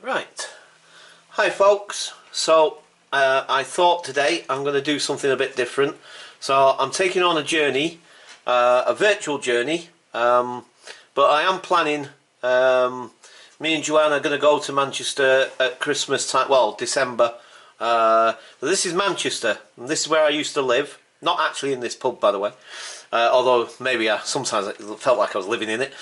Right, hi folks. So I thought today I'm going to do something a bit different. So I'm taking on a journey, a virtual journey, but I am planning, me and Joanne are going to go to Manchester at Christmas time, well, December. This is Manchester, and this is where I used to live. Not actually in this pub, by the way, although maybe sometimes it felt like I was living in it.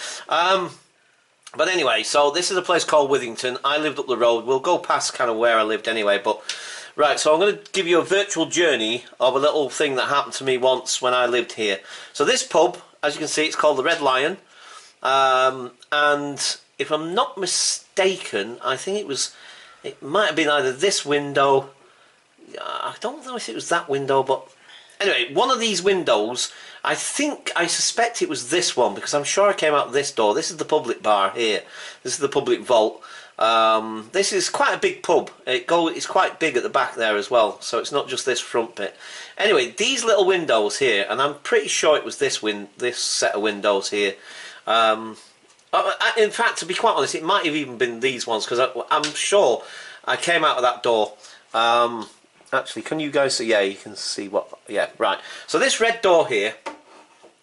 But anyway, so this is a place called Withington. I lived up the road. We'll go past kind of where I lived anyway. But right, so I'm going to give you a virtual journey of a little thing that happened to me once when I lived here. So this pub, as you can see, it's called the Red Lion. And if I'm not mistaken, I think it might have been either this window. I don't know if it was that window, but anyway, one of these windows, I suspect it was this one, because I'm sure I came out this door. This is the public bar here. This is the public vault. This is quite a big pub. It's quite big at the back there as well, so it's not just this front bit. Anyway, these little windows here, and I'm pretty sure it was this set of windows here. In fact, to be quite honest, it might have even been these ones, because I'm sure I came out of that door. Actually, can you guys see? Yeah, you can see what. Yeah, right. So this red door here.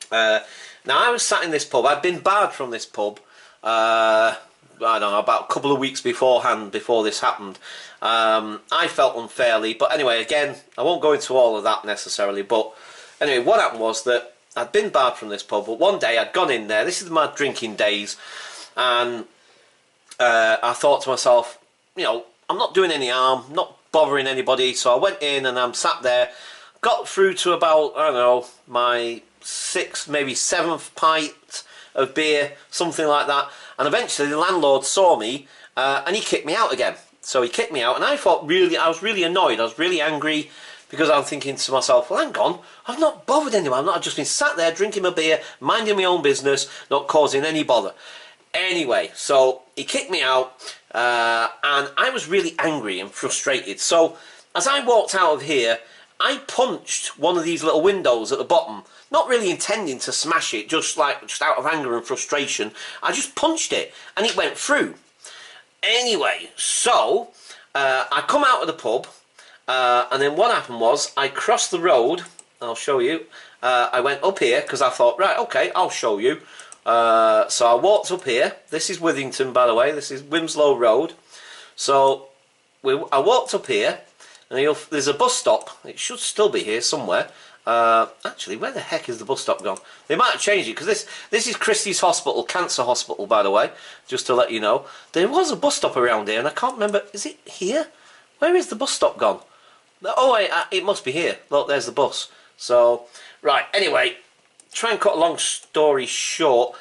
Now I was sat in this pub. I'd been barred from this pub. I don't know, about a couple of weeks beforehand, before this happened. I felt unfairly, but anyway, again, I won't go into all of that necessarily. But anyway, what happened was that I'd been barred from this pub, but one day I'd gone in there. This is my drinking days, and I thought to myself, you know, I'm not doing any harm, not bothering anybody. So I went in and I'm sat there, got through to about, I don't know, my 6th, maybe 7th pint of beer, something like that, and eventually the landlord saw me and he kicked me out again. So he kicked me out, and I was really annoyed, I was really angry, because I'm thinking to myself, well, hang on, I've not bothered anyone, I've just been sat there drinking my beer, minding my own business, not causing any bother. Anyway, so he kicked me out, and I was really angry and frustrated. So as I walked out of here, I punched one of these little windows at the bottom, not really intending to smash it, just out of anger and frustration. I just punched it, and it went through. Anyway, so I come out of the pub, and then what happened was I crossed the road. I'll show you. I went up here because I thought, right, okay, I'll show you. So I walked up here. This is Withington, by the way. This is Wimslow Road. So I walked up here, and there's a bus stop. It should still be here somewhere. Actually, where the heck is the bus stop gone? They might have changed it, because this is Christie's Hospital, Cancer Hospital, by the way, just to let you know. There was a bus stop around here, and I can't remember. Is it here? Where is the bus stop gone? Oh, it must be here. Look, there's the bus. So, right, anyway, try and cut a long story short.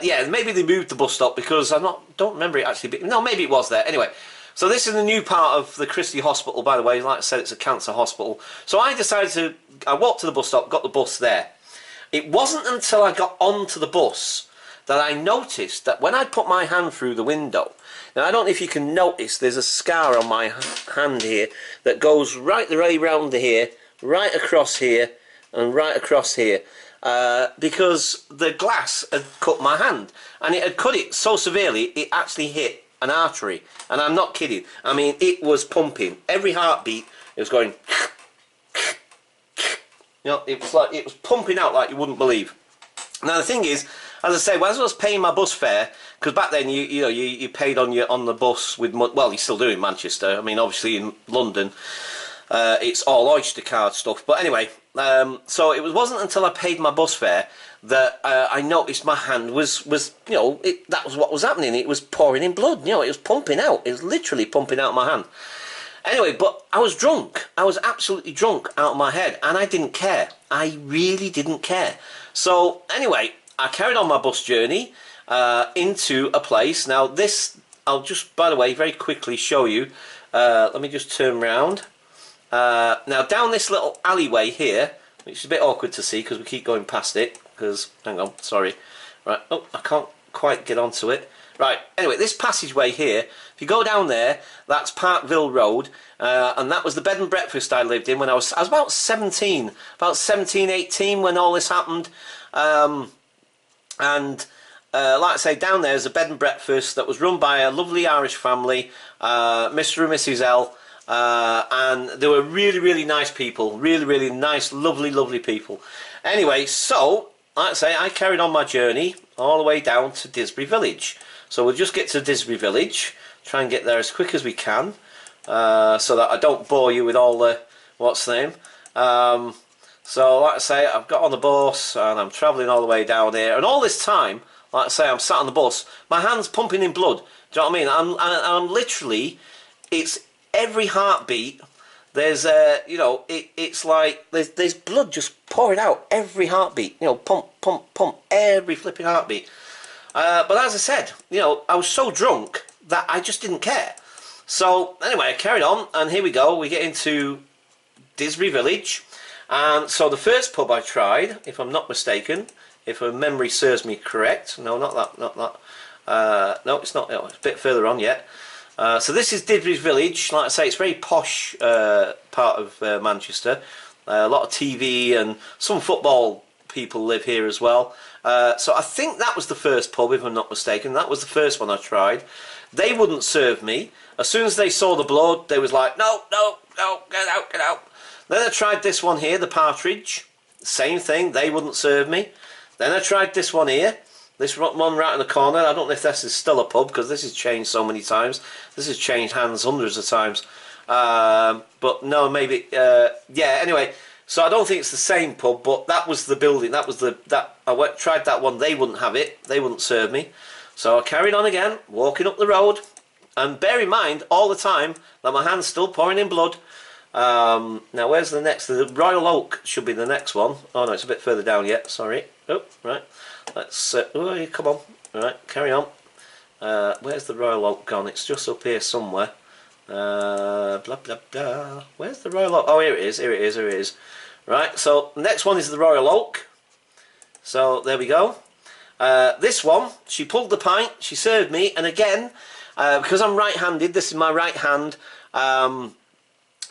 Yeah, maybe they moved the bus stop, because don't remember it actually. No, maybe it was there. Anyway, so this is the new part of the Christie Hospital, by the way. Like I said, it's a cancer hospital. So I walked to the bus stop, got the bus there. It wasn't until I got onto the bus that I noticed that when I put my hand through the window, now I don't know if you can notice, there's a scar on my hand here that goes right the way round here, right across here, and right across here. Because the glass had cut my hand, and it had cut it so severely it actually hit an artery, and I'm not kidding. I mean, it was pumping. Every heartbeat, it was going. You know, it was pumping out like you wouldn't believe. Now the thing is, as I say, as I was paying my bus fare, because back then you paid on the bus with money. Well, you still do in Manchester. I mean, obviously in London, it's all Oyster card stuff. But anyway, so it wasn't until I paid my bus fare that I noticed my hand was that was what was happening. It was pouring in blood. You know, it was pumping out. It was literally pumping out my hand. Anyway, but I was drunk. I was absolutely drunk out of my head, and I didn't care. I really didn't care. So anyway, I carried on my bus journey into a place. Now this, I'll just, by the way, very quickly show you. Let me just turn round. Now down this little alleyway here, which is a bit awkward to see because we keep going past it, because, hang on, sorry. Right, oh, I can't quite get onto it. Right, anyway, this passageway here, if you go down there, that's Parkville Road, and that was the bed and breakfast I lived in when I was about 17, 18 when all this happened. And like I say, down there is a bed and breakfast that was run by a lovely Irish family, Mr. and Mrs. L. And they were really, really nice people. Really, really nice, lovely, lovely people. Anyway, so, like I say, I carried on my journey all the way down to Disbury Village. So we'll just get to Disbury Village, try and get there as quick as we can, so that I don't bore you with all the, what's the name. So, like I say, I've got on the bus and I'm travelling all the way down here. And all this time, like I say, I'm sat on the bus, my hand's pumping in blood. Do you know what I mean? I'm literally, it's every heartbeat. There's, you know, it's like there's blood just pouring out every heartbeat. You know, pump, pump, pump, every flipping heartbeat. But as I said, you know, I was so drunk that I just didn't care. So anyway, I carried on, and here we go. We get into Disbury Village. And so the first pub I tried, if I'm not mistaken, if my memory serves me correct, no, not that, no, it's not, it's a bit further on yet. So this is Disbury Village. Like I say, it's a very posh part of Manchester. A lot of TV and some football people live here as well. So I think that was the first pub, if I'm not mistaken. That was the first one I tried. They wouldn't serve me. As soon as they saw the blood, they was like, no, no, no, get out, get out. Then I tried this one here, the Partridge. Same thing, they wouldn't serve me. Then I tried this one here. This one right in the corner. I don't know if this is still a pub, because this has changed so many times. This has changed hands hundreds of times. But no, maybe, yeah, anyway. So I don't think it's the same pub, but that was the building. That was tried that one. They wouldn't have it. They wouldn't serve me. So I carried on again, walking up the road. And bear in mind, all the time, that my hand's still pouring in blood. Now where's the next? The Royal Oak should be the next one. Oh no, it's a bit further down yet, sorry. Oh, right. Let's, oh, come on. Alright, carry on. Where's the Royal Oak gone? It's just up here somewhere. Blah, blah, blah. Where's the Royal Oak? Oh, here it is, here it is, here it is. Right, so the next one is the Royal Oak. So, there we go. This one, she pulled the pint, she served me, and again, because I'm right-handed, this is my right hand, I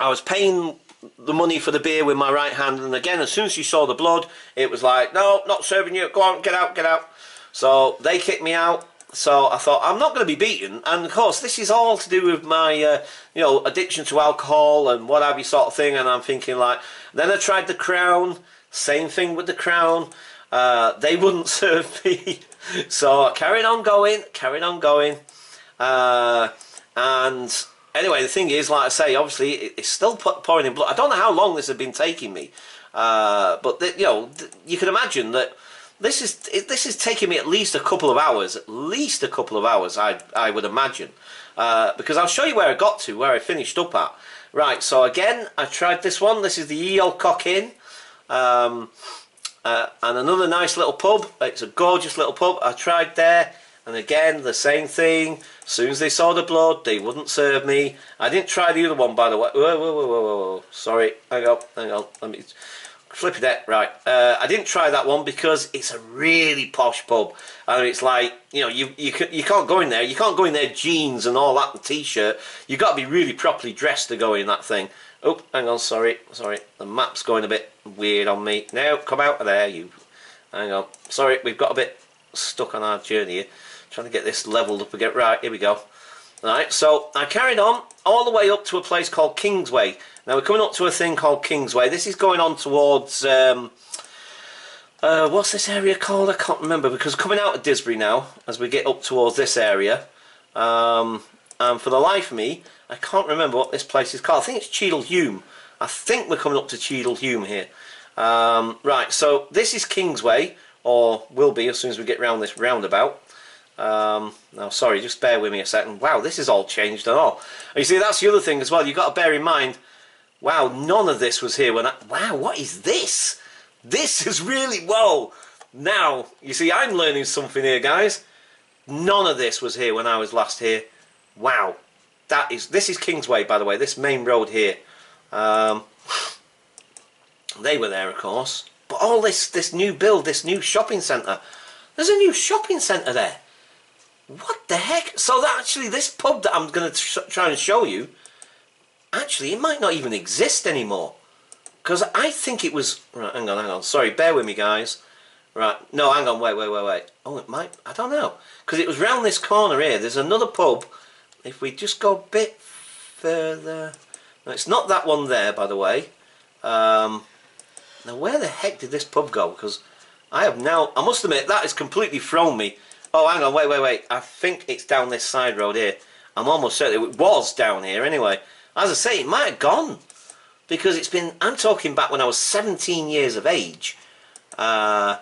was paying the money for the beer with my right hand, and again, as soon as she saw the blood, it was like, no, not serving you, go on, get out, get out. So they kicked me out. So I thought, I'm not going to be beaten, and of course this is all to do with my you know, addiction to alcohol and what have you sort of thing. And I'm thinking, like, then I tried the Crown, same thing with the Crown. They wouldn't serve me. So I carried on going, and anyway, the thing is, like I say, obviously it's still pouring in blood. I don't know how long this had been taking me, but you know, you can imagine that this is taking me at least a couple of hours. At least a couple of hours, I would imagine, because I'll show you where I got to, where I finished up at. Right, so again, I tried this one. This is the E.L. Cock Inn, and another nice little pub. It's a gorgeous little pub. I tried there. And again, the same thing. As soon as they saw the blood, they wouldn't serve me. I didn't try the other one, by the way. Whoa, whoa, whoa, whoa, whoa. Sorry. Hang on. Let me flip it. Right. I didn't try that one because it's a really posh pub. And it's like, you know, you can't go in there. You can't go in there jeans and all that and t-shirt. You've got to be really properly dressed to go in that thing. Oh, hang on. Sorry. The map's going a bit weird on me. Now, come out of there, you. Hang on. Sorry, we've got a bit stuck on our journey here. Trying to get this leveled up again. Right, here we go. Alright, so I carried on all the way up to a place called Kingsway. Now we're coming up to a thing called Kingsway. This is going on towards, what's this area called? I can't remember, because coming out of Disbury now, as we get up towards this area, and for the life of me, I can't remember what this place is called. I think it's Cheadle-Hulme. I think we're coming up to Cheadle-Hulme here. Right, so this is Kingsway, or will be as soon as we get round this roundabout. Now sorry, just bear with me a second. Wow, this is all changed and all. And you see, that's the other thing as well. You've got to bear in mind, wow, none of this was here when wow, what is this? This is really, whoa. Now, you see, I'm learning something here, guys. None of this was here when I was last here. Wow. This is Kingsway, by the way, this main road here. They were there, of course. But all this new build, this new shopping centre. There's a new shopping centre there. What the heck? So that actually, this pub that I'm going to try and show you, actually, it might not even exist anymore. Because I think it was... Right, hang on. Sorry, bear with me, guys. Right, no, hang on, wait. Oh, it might, I don't know. Because it was round this corner here. There's another pub. If we just go a bit further... No, it's not that one there, by the way. Now, where the heck did this pub go? Because I have now... I must admit, that has completely thrown me. Oh, hang on, wait. I think it's down this side road here. I'm almost certain it was down here anyway. As I say, it might have gone. Because it's been... I'm talking back when I was 17 years of age. Now,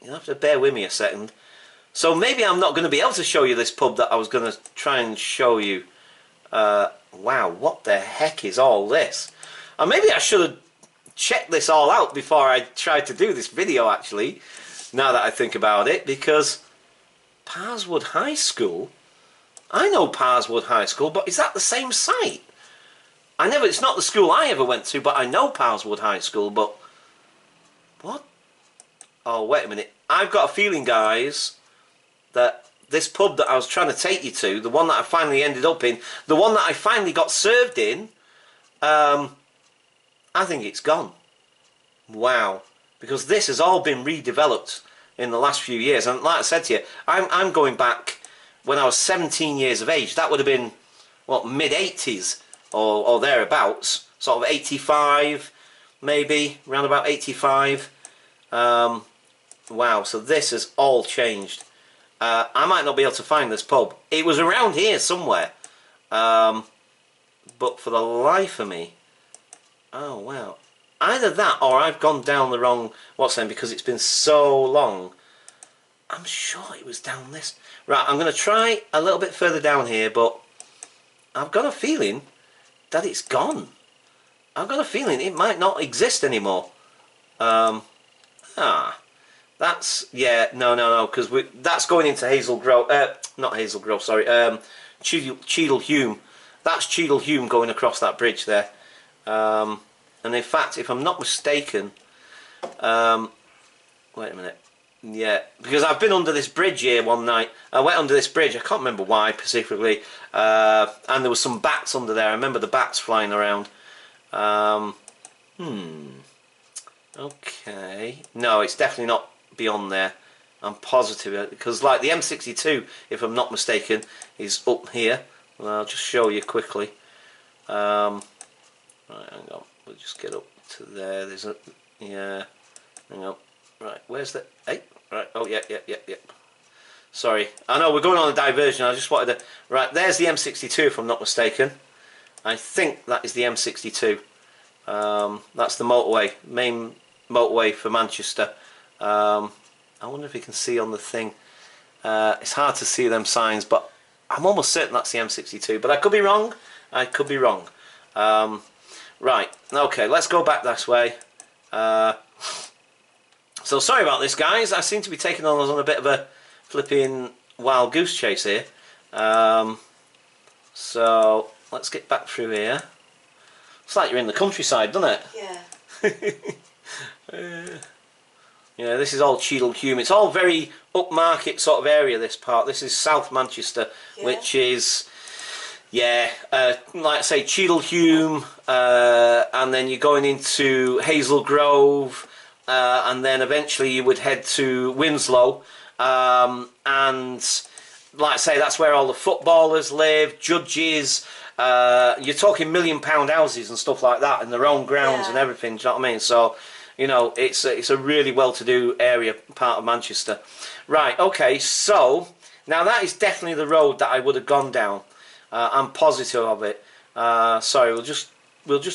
you'll have to bear with me a second. So maybe I'm not going to be able to show you this pub that I was going to try and show you. Wow, what the heck is all this? And maybe I should have checked this all out before I tried to do this video, actually, now that I think about it, because Parswood High School, I know Parswood High School, but is that the same site? It's not the school I ever went to, but I know Parswood High School, but what? Oh, wait a minute. I've got a feeling, guys, that this pub that I was trying to take you to, the one that I finally ended up in, the one that I finally got served in, I think it's gone. Wow. Because this has all been redeveloped in the last few years. And like I said to you, I'm going back when I was 17 years of age. That would have been, what, mid-80s or thereabouts. Sort of 85, maybe, around about 85. Wow, so this has all changed. I might not be able to find this pub. It was around here somewhere. But for the life of me... Oh, wow. Either that or I've gone down the wrong... What's then? Because it's been so long. I'm sure it was down this... Right, I'm going to try a little bit further down here, but I've got a feeling that it's gone. I've got a feeling it might not exist anymore. That's... Yeah, no, because that's going into Hazel Grove... not Hazel Grove, sorry. Cheadle Hume. That's Cheadle Hume going across that bridge there. And in fact, if I'm not mistaken... wait a minute. Yeah, because I've been under this bridge here one night. I went under this bridge, I can't remember why specifically. And there was some bats under there. I remember the bats flying around. Okay. No, it's definitely not beyond there. I'm positive, because like the M62, if I'm not mistaken, is up here. Well, I'll just show you quickly. Right, hang on. We'll just get up to there. There's a... Yeah. Hang on. Right, where's the... Hey, right, oh, yeah. Sorry. I know, we're going on a diversion. I just wanted to... Right, there's the M62, if I'm not mistaken. I think that is the M62. That's the motorway, main motorway for Manchester. I wonder if you can see on the thing. It's hard to see them signs, but I'm almost certain that's the M62. But I could be wrong. Right, okay, let's go back this way. So sorry about this, guys. I seem to be taking us on a bit of a flipping wild goose chase here. So let's get back through here. It's like you're in the countryside, doesn't it? Yeah. Yeah, this is all Cheadle Hume. It's all very upmarket sort of area, this part. This is South Manchester, which is, yeah, like I say, Cheadle Hume, and then you're going into Hazel Grove, and then eventually you would head to Winslow, and like I say, that's where all the footballers live, judges. You're talking £1 million houses and stuff like that, and their own grounds and everything. Do you know what I mean? So, you know, it's a really well-to-do area, part of Manchester. Right. Okay. So now that is definitely the road that I would have gone down. I'm positive of it. Sorry, we'll just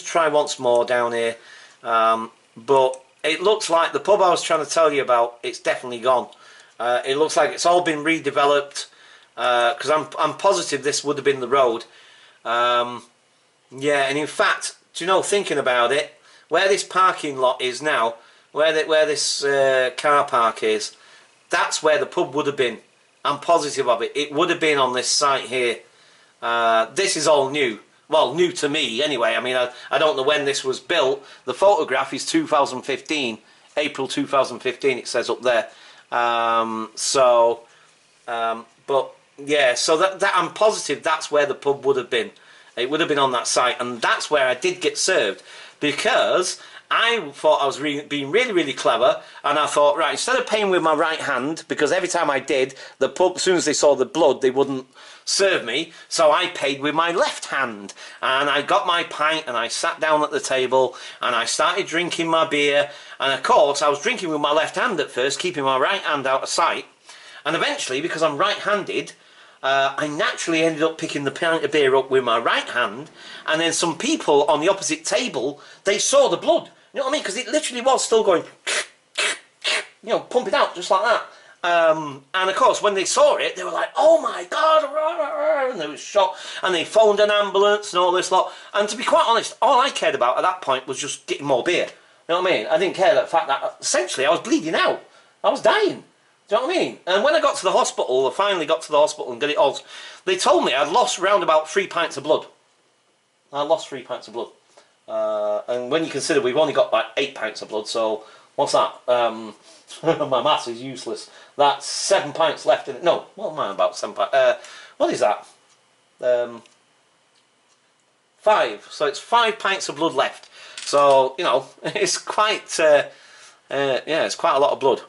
try once more down here. But it looks like the pub I was trying to tell you about, it's definitely gone. It looks like it's all been redeveloped. Because I'm positive this would have been the road. Yeah, and in fact, do you know, thinking about it, where this parking lot is now, where this car park is, that's where the pub would have been. I'm positive of it. It would have been on this site here. This is all new. Well, new to me anyway. I mean, I don't know when this was built. The photograph is 2015, April 2015. It says up there. But yeah, so that I'm positive that's where the pub would have been. It would have been on that site, and that's where I did get served, because I thought I was being really, really clever, and I thought, right, instead of paying with my right hand, because every time I did, the pub, as soon as they saw the blood, they wouldn't serve me, so I paid with my left hand. And I got my pint, and I sat down at the table, and I started drinking my beer, and of course, I was drinking with my left hand at first, keeping my right hand out of sight, and eventually, because I'm right-handed, I naturally ended up picking the pint of beer up with my right hand, and then some people on the opposite table, they saw the blood. You know what I mean? Because it literally was still going, you know, pumping out just like that. And of course, when they saw it, they were like, "Oh my God!" And they were shocked, and they phoned an ambulance and all this lot. And to be quite honest, all I cared about at that point was just getting more beer. You know what I mean? I didn't care the fact that essentially I was bleeding out. I was dying. Do you know what I mean? And when I got to the hospital, I finally got to the hospital and got it all, they told me I'd lost round about 3 pints of blood. I lost 3 pints of blood. And when you consider we've only got like 8 pints of blood, so what's that? My maths is useless. That's 7 pints left in it. No, what am I about? 7 pints. What is that? 5. So it's 5 pints of blood left. So, you know, it's quite, yeah, it's quite a lot of blood.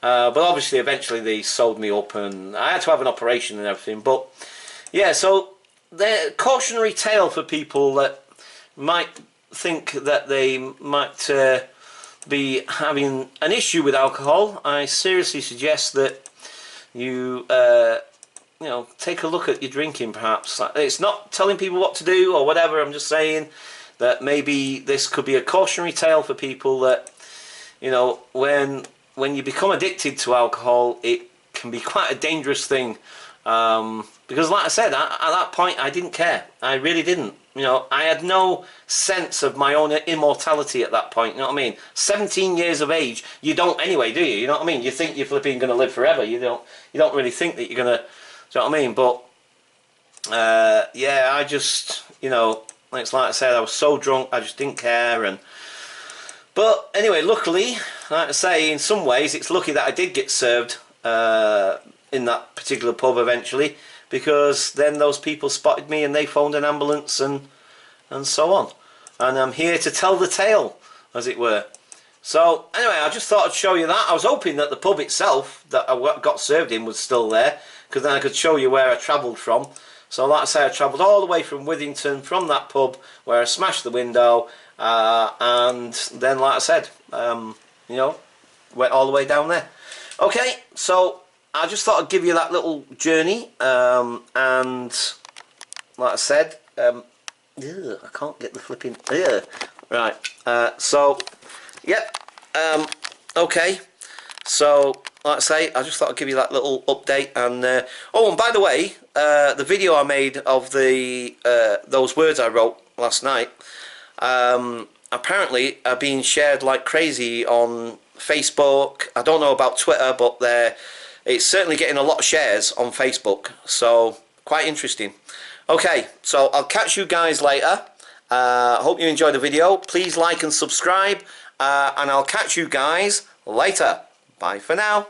But obviously, eventually they sewed me up, and I had to have an operation and everything. But yeah, so the cautionary tale for people that might think that they might be having an issue with alcohol. I seriously suggest that you, you know, take a look at your drinking. Perhaps it's not telling people what to do or whatever. I'm just saying that maybe this could be a cautionary tale for people that, you know, when you become addicted to alcohol, it can be quite a dangerous thing. Because like I said, at that point I didn't care. I really didn't. You know, I had no sense of my own immortality at that point. You know what I mean? 17 years of age, you don't anyway, do you? You know what I mean? You think you're flipping going to live forever. You don't really think that you're going to, do you know what I mean? But, yeah, I just, you know, it's like I said, I was so drunk, I just didn't care. But anyway, luckily, like I say, in some ways, it's lucky that I did get served in that particular pub eventually, because then those people spotted me and they phoned an ambulance and so on. And I'm here to tell the tale, as it were. So anyway, I just thought I'd show you that. I was hoping that the pub itself that I got served in was still there, because then I could show you where I travelled from. So like I say, I travelled all the way from Withington, from that pub where I smashed the window, and then like I said, you know, went all the way down there. Okay, so I just thought I'd give you that little journey, and like I said, I can't get the flipping, right, so, yep, okay, so, like I say, I just thought I'd give you that little update, and, oh, and by the way, the video I made of those words I wrote last night, apparently are being shared like crazy on Facebook. I don't know about Twitter, but it's certainly getting a lot of shares on Facebook, so quite interesting. Okay, so I'll catch you guys later. Hope you enjoyed the video. Please like and subscribe, and I'll catch you guys later. Bye for now.